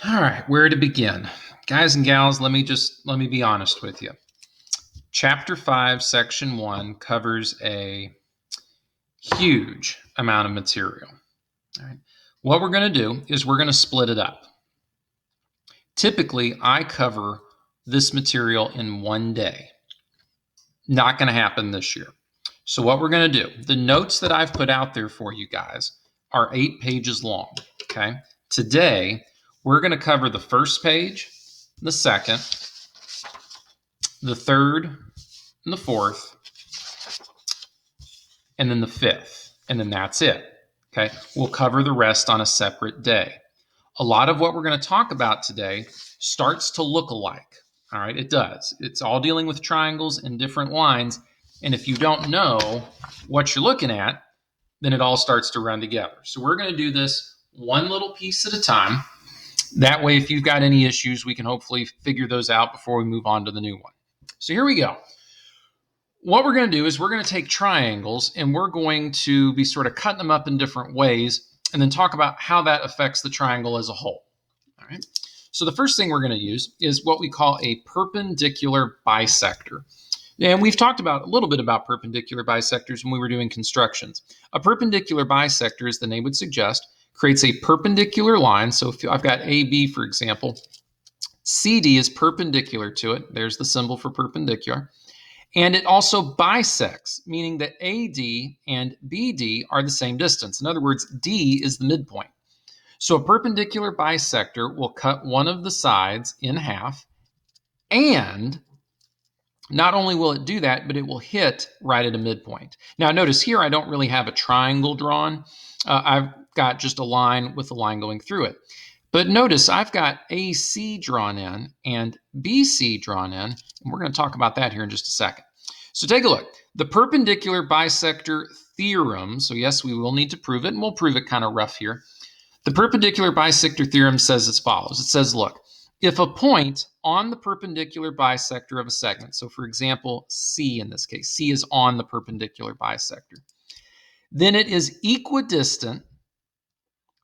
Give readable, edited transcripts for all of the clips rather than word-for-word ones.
All right, where to begin? Guys and gals, let me be honest with you. Chapter 5, Section 1 covers a huge amount of material. All right. What we're going to do is we're going to split it up. Typically, I cover this material in one day. Not going to happen this year. So what we're going to do, the notes that I've put out there for you guys are 8 pages long, okay? Today, we're going to cover the first page, the second, the third, and the fourth, and then the fifth, and then that's it, okay? We'll cover the rest on a separate day. A lot of what we're going to talk about today starts to look alike, all right? It does. It's all dealing with triangles and different lines, and if you don't know what you're looking at, then it all starts to run together. So we're going to do this one little piece at a time. That way, if you've got any issues, we can hopefully figure those out before we move on to the new one. So here we go. What we're going to do is we're going to take triangles and we're going to be sort of cutting them up in different ways and then talk about how that affects the triangle as a whole. All right. So the first thing we're going to use is what we call a perpendicular bisector. And we've talked about a little bit about perpendicular bisectors when we were doing constructions. A perpendicular bisector, as the name would suggest, creates a perpendicular line. So if I've got AB, for example, CD is perpendicular to it. There's the symbol for perpendicular. And it also bisects, meaning that AD and BD are the same distance. In other words, D is the midpoint. So a perpendicular bisector will cut one of the sides in half, and not only will it do that, but it will hit right at a midpoint. Now notice here I don't really have a triangle drawn. I've got just a line with a line going through it. But notice I've got AC drawn in and BC drawn in, and we're going to talk about that here in just a second. So take a look. The perpendicular bisector theorem, so yes, we will need to prove it, and we'll prove it kind of rough here. The perpendicular bisector theorem says as follows. It says, look, if a point on the perpendicular bisector of a segment, so for example, C in this case, C is on the perpendicular bisector, then it is equidistant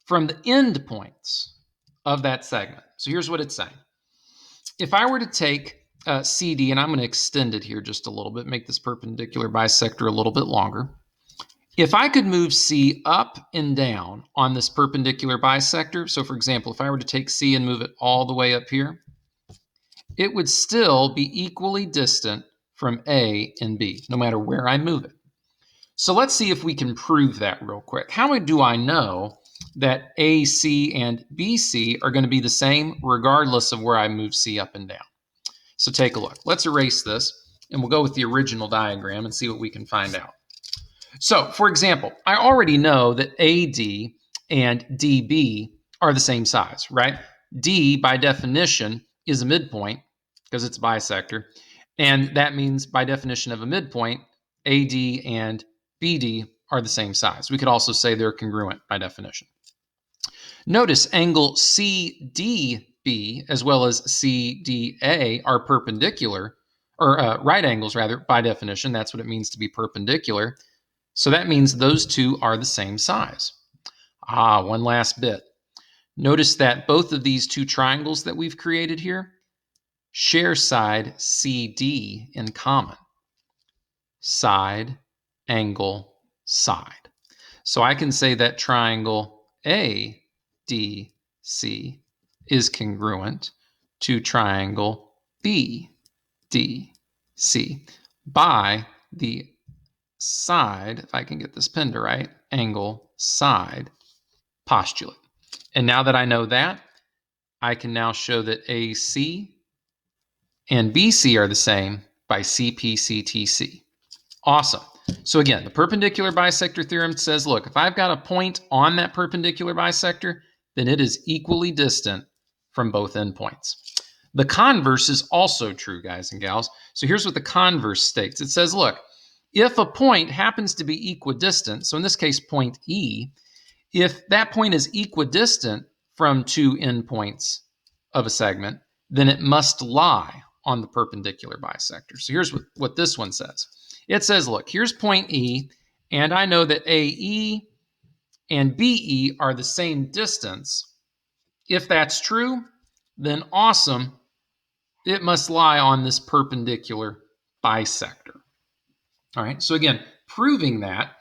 from the end points of that segment. So here's what it's saying. If I were to take CD, and I'm going to extend it here just a little bit, make this perpendicular bisector a little bit longer. If I could move C up and down on this perpendicular bisector, so for example, if I were to take C and move it all the way up here, it would still be equally distant from A and B, no matter where I move it. So let's see if we can prove that real quick. How do I know that AC and BC are going to be the same regardless of where I move C up and down? So take a look. Let's erase this, and we'll go with the original diagram and see what we can find out. So, for example, I already know that AD and DB are the same size, right? D, by definition, is a midpoint because it's a bisector, and that means, by definition of a midpoint, AD and BD are the same size. We could also say they're congruent by definition. Notice angle CDB as well as CDA are perpendicular, or right angles rather, by definition. That's what it means to be perpendicular. So that means those two are the same size. One last bit. Notice that both of these two triangles that we've created here share side CD in common. Side, angle, side. So I can say that triangle ADC is congruent to triangle BDC by the side, if I can get this pinned to right, angle side postulate. And now that I know that, I can now show that AC and BC are the same by CPCTC. Awesome. So again, the perpendicular bisector theorem says, look, if I've got a point on that perpendicular bisector, then it is equally distant from both endpoints. The converse is also true, guys and gals. So here's what the converse states. It says, look, if a point happens to be equidistant, so in this case, point E, if that point is equidistant from two endpoints of a segment, then it must lie on the perpendicular bisector. So here's what this one says. It says, look, here's point E, and I know that AE and BE are the same distance. If that's true, then awesome, it must lie on this perpendicular bisector. All right, so again, proving that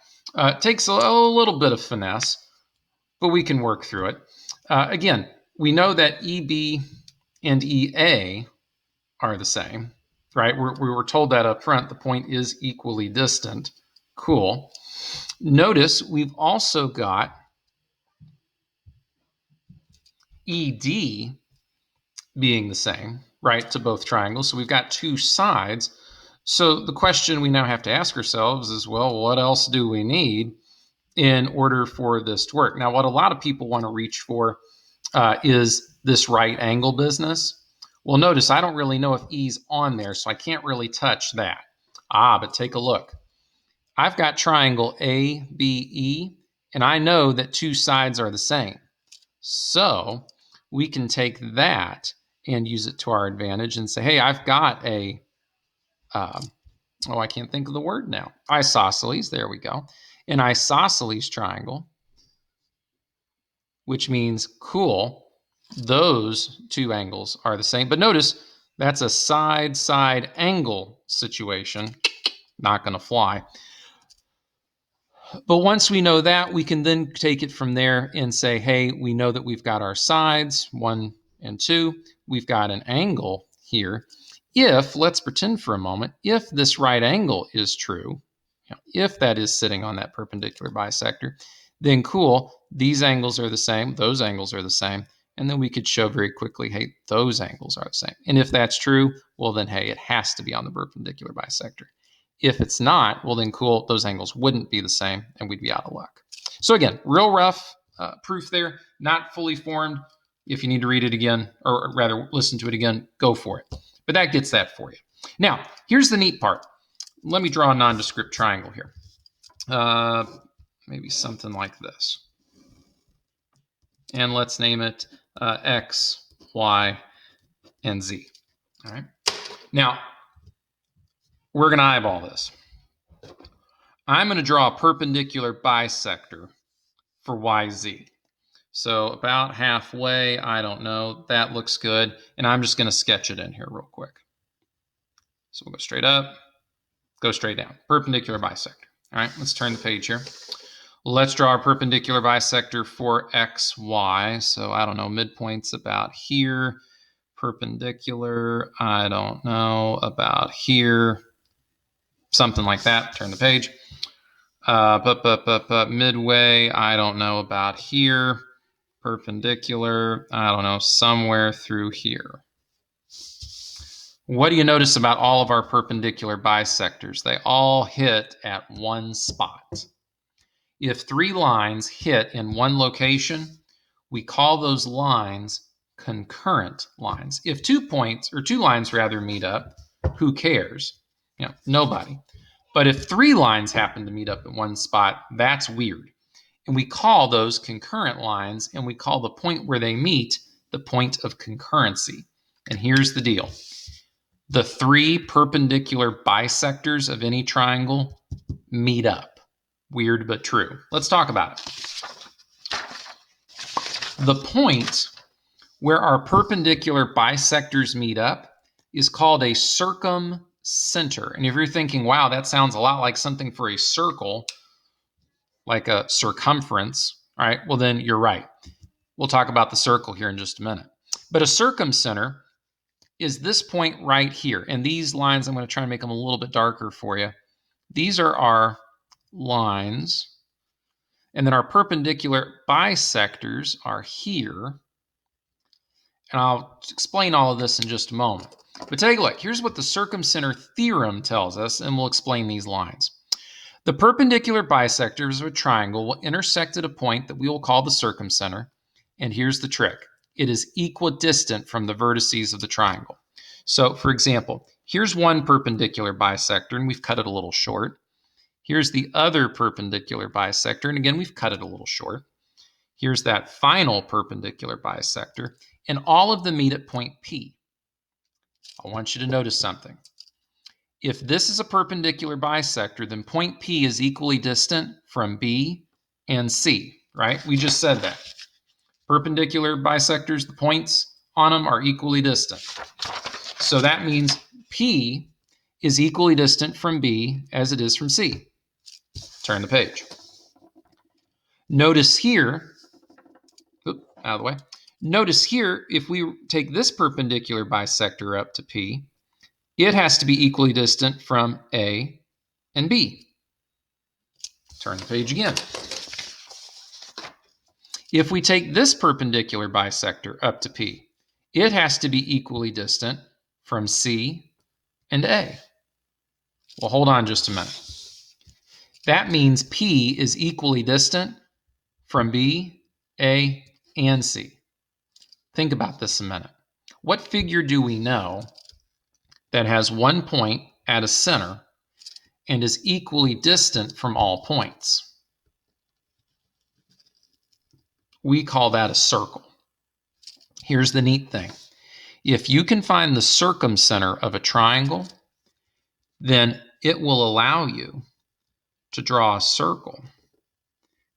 takes a little bit of finesse, but we can work through it. Again, we know that EB and EA are the same, right? We were told that up front. The point is equally distant. Cool. Notice we've also got ED being the same, right, to both triangles. So we've got two sides. So the question we now have to ask ourselves is, well, what else do we need in order for this to work? Now, what a lot of people want to reach for is this right angle business. Well, notice I don't really know if E's on there, so I can't really touch that. But take a look. I've got triangle ABE, and I know that two sides are the same. So we can take that and use it to our advantage and say, hey, I've got a, I can't think of the word now. Isosceles, there we go. An isosceles triangle, which means, cool, those two angles are the same. But notice that's a side-side angle situation. Not going to fly. But once we know that, we can then take it from there and say, hey, we know that we've got our sides, 1 and 2. We've got an angle here. If, let's pretend for a moment, if this right angle is true, if that is sitting on that perpendicular bisector, then cool, these angles are the same, those angles are the same, and then we could show very quickly, hey, those angles are the same. And if that's true, well then, hey, it has to be on the perpendicular bisector. If it's not, well then cool, those angles wouldn't be the same and we'd be out of luck. So again, real rough proof there, not fully formed. If you need to read it again, or rather listen to it again, go for it. But that gets that for you. Now, here's the neat part. Let me draw a nondescript triangle here. Maybe something like this. And let's name it X, Y, and Z. All right. Now, we're going to eyeball this. I'm going to draw a perpendicular bisector for YZ. So about halfway, I don't know, that looks good. And I'm just going to sketch it in here real quick. So we'll go straight up, go straight down. Perpendicular bisector. All right, let's turn the page here. Let's draw a perpendicular bisector for XY. So I don't know, midpoint's about here. Perpendicular, I don't know, about here. Something like that. Turn the page. Midway, I don't know, about here. Perpendicular, I don't know, somewhere through here. What do you notice about all of our perpendicular bisectors? They all hit at one spot. If three lines hit in one location, we call those lines concurrent lines. If 2 points, or 2 lines rather, meet up, who cares? Nobody. But if 3 lines happen to meet up at one spot, that's weird. And we call those concurrent lines, and we call the point where they meet the point of concurrency. And here's the deal. The 3 perpendicular bisectors of any triangle meet up. Weird but true. Let's talk about it. The point where our perpendicular bisectors meet up is called a circumcenter. And if you're thinking, wow, that sounds a lot like something for a circle, like a circumference, all right, well then you're right. We'll talk about the circle here in just a minute. But a circumcenter is this point right here. And these lines, I'm going to try and make them a little bit darker for you. These are our lines. And then our perpendicular bisectors are here. And I'll explain all of this in just a moment. But take a look. Here's what the circumcenter theorem tells us, and we'll explain these lines. The perpendicular bisectors of a triangle will intersect at a point that we will call the circumcenter. And here's the trick. It is equidistant from the vertices of the triangle. So, for example, here's one perpendicular bisector, and we've cut it a little short. Here's the other perpendicular bisector, and again, we've cut it a little short. Here's that final perpendicular bisector, and all of them meet at point P. I want you to notice something. If this is a perpendicular bisector, then point P is equally distant from B and C, right? We just said that. Perpendicular bisectors, the points on them are equally distant. So that means P is equally distant from B as it is from C. Turn the page. Notice here, out of the way. Notice here, if we take this perpendicular bisector up to P, it has to be equally distant from A and B. Turn the page again. If we take this perpendicular bisector up to P, it has to be equally distant from C and A. Well, hold on just a minute. That means P is equally distant from B, A, and C. Think about this a minute. What figure do we know that has one point at a center and is equally distant from all points? We call that a circle. Here's the neat thing. If you can find the circumcenter of a triangle, then it will allow you to draw a circle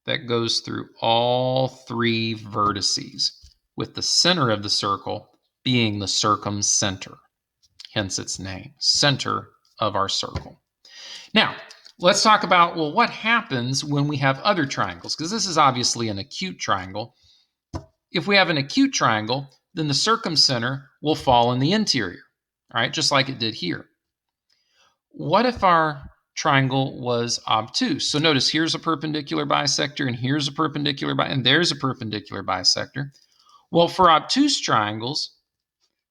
that goes through all three vertices, with the center of the circle being the circumcenter, hence its name, center of our circle. Now, let's talk about, well, what happens when we have other triangles? Because this is obviously an acute triangle. If we have an acute triangle, then the circumcenter will fall in the interior, all right, just like it did here. What if our triangle was obtuse? So notice here's a perpendicular bisector, and here's a perpendicular and there's a perpendicular bisector. Well, for obtuse triangles,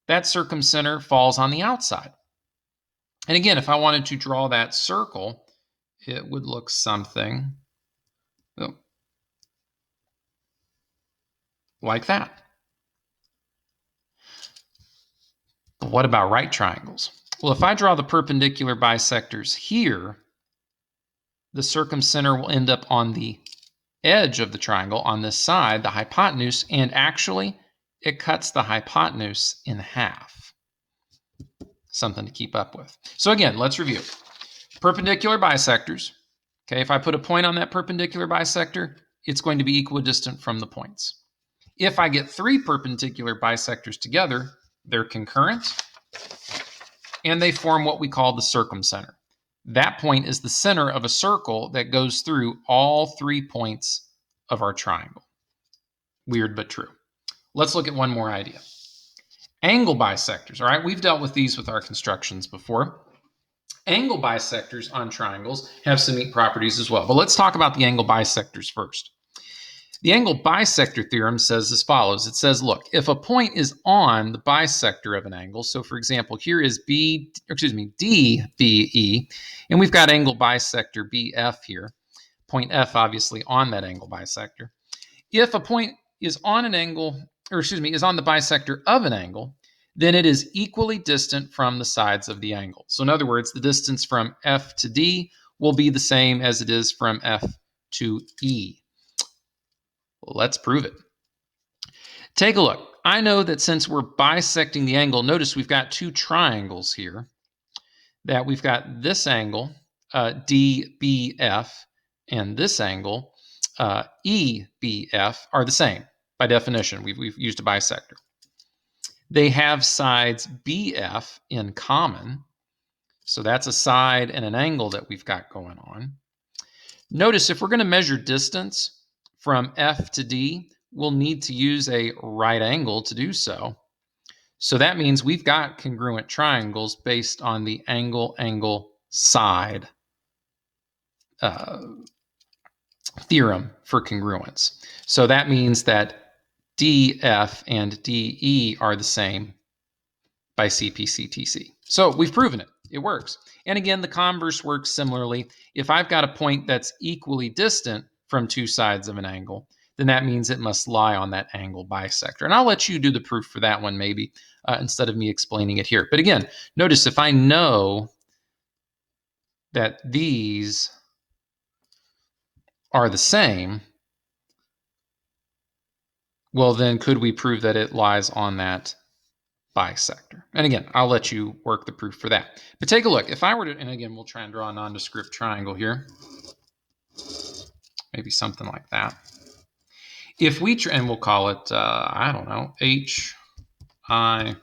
that circumcenter falls on the outside. And again, if I wanted to draw that circle, it would look something like that. But what about right triangles? Well, if I draw the perpendicular bisectors here, the circumcenter will end up on the edge of the triangle on this side, the hypotenuse, and actually it cuts the hypotenuse in half. Something to keep up with. So again, let's review. Perpendicular bisectors. Okay, if I put a point on that perpendicular bisector, it's going to be equidistant from the points. If I get three perpendicular bisectors together, they're concurrent, and they form what we call the circumcenter. That point is the center of a circle that goes through all 3 points of our triangle. Weird but true. Let's look at one more idea. Angle bisectors, all right? We've dealt with these with our constructions before. Angle bisectors on triangles have some neat properties as well, but let's talk about the angle bisectors first. The angle bisector theorem says as follows. It says, look, if a point is on the bisector of an angle, so for example, here is DBE, and we've got angle bisector BF here, point F obviously on that angle bisector. If a point is on an angle, is on the bisector of an angle, then it is equally distant from the sides of the angle. So in other words, the distance from F to D will be the same as it is from F to E. Well, let's prove it. Take a look. I know that since we're bisecting the angle, notice we've got two triangles here, that we've got this angle, DBF, and this angle, EBF, are the same. By definition, we've used a bisector. They have sides BF in common, so that's a side and an angle that we've got going on. Notice if we're going to measure distance from F to D, we'll need to use a right angle to do so. So that means we've got congruent triangles based on the angle-side theorem for congruence. So that means that DF and DE are the same by CP/CTC. So we've proven it. It works. And again, the converse works similarly. If I've got a point that's equally distant from two sides of an angle, then that means it must lie on that angle bisector. And I'll let you do the proof for that one maybe instead of me explaining it here. But again, notice if I know that these are the same, well then could we prove that it lies on that bisector? And again, I'll let you work the proof for that. But take a look. If I were to, and again, we'll try and draw a nondescript triangle here. Maybe something like that. If we, and we'll call it, I don't know, H I,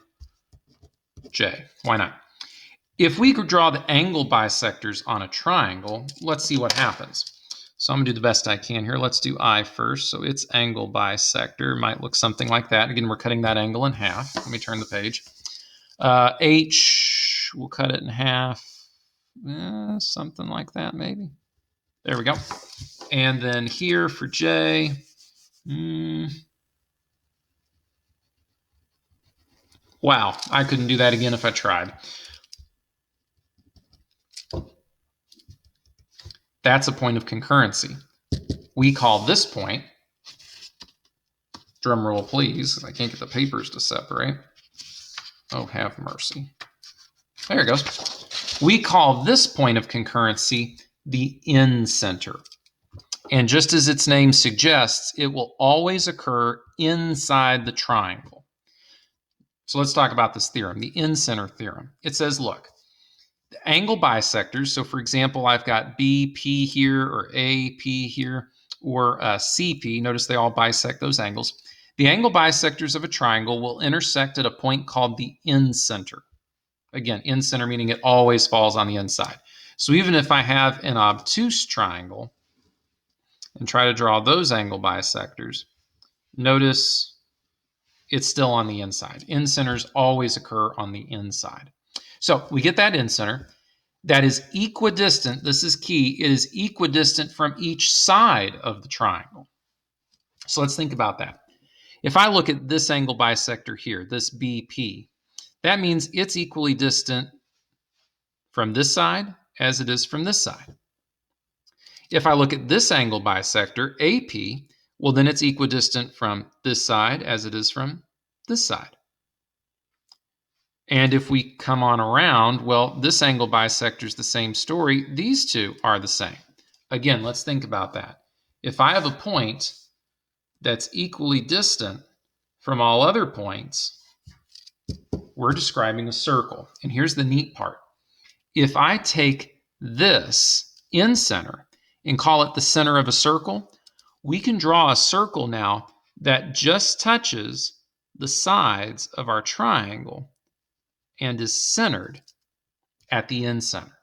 J. Why not? If we could draw the angle bisectors on a triangle, let's see what happens. So I'm going to do the best I can here. Let's do I first. So its angle bisector might look something like that. Again, we're cutting that angle in half. Let me turn the page. H, we'll cut it in half. Something like that, maybe. There we go. And then here for J, wow, I couldn't do that again if I tried. That's a point of concurrency. We call this point, drum roll please, I can't get the papers to separate. Oh, have mercy. There it goes. We call this point of concurrency the incenter. And just as its name suggests, it will always occur inside the triangle. So let's talk about this theorem, the incenter theorem. It says, look, the angle bisectors, so for example, I've got BP here or AP here or CP. Notice they all bisect those angles. The angle bisectors of a triangle will intersect at a point called the incenter. Again, incenter meaning it always falls on the inside. So even if I have an obtuse triangle and try to draw those angle bisectors, notice it's still on the inside. Incenters always occur on the inside. So we get that incenter that is equidistant. This is key. It is equidistant from each side of the triangle. So let's think about that. If I look at this angle bisector here, this BP, that means it's equally distant from this side as it is from this side. If I look at this angle bisector, AP, well, then it's equidistant from this side as it is from this side. And if we come on around, well, this angle bisector is the same story. These two are the same. Again, let's think about that. If I have a point that's equally distant from all other points, we're describing a circle. And here's the neat part. If I take this incenter and call it the center of a circle, we can draw a circle now that just touches the sides of our triangle and is centered at the incenter.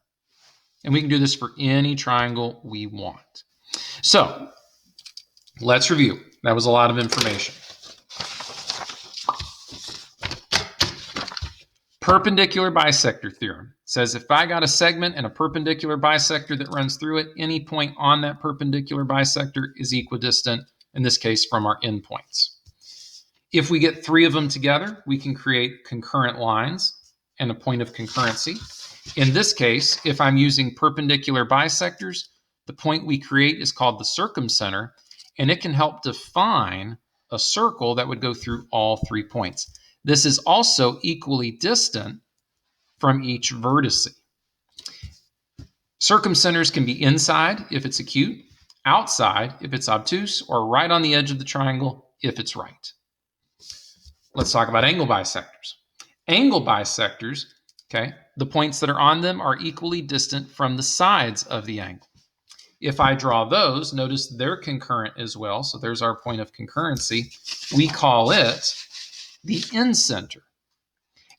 And we can do this for any triangle we want. So let's review. That was a lot of information. Perpendicular bisector theorem says if I got a segment and a perpendicular bisector that runs through it, any point on that perpendicular bisector is equidistant, in this case from our endpoints. If we get three of them together, we can create concurrent lines and a point of concurrency. In this case, if I'm using perpendicular bisectors, the point we create is called the circumcenter, and it can help define a circle that would go through all 3 points. This is also equally distant from each vertice. Circumcenters can be inside if it's acute, outside if it's obtuse, or right on the edge of the triangle if it's right. Let's talk about angle bisectors. Angle bisectors, okay, the points that are on them are equally distant from the sides of the angle. If I draw those, notice they're concurrent as well. So there's our point of concurrency. We call it the incenter.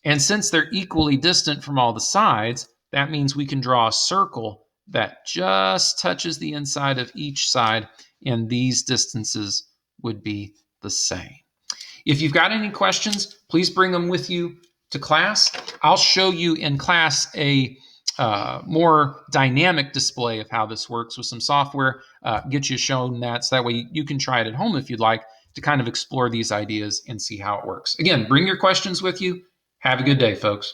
And since they're equally distant from all the sides, that means we can draw a circle that just touches the inside of each side, and these distances would be the same. If you've got any questions, please bring them with you to class. I'll show you in class a more dynamic display of how this works with some software, get you shown that, so that way you can try it at home if you'd like to kind of explore these ideas and see how it works. Again, bring your questions with you. Have a good day, folks.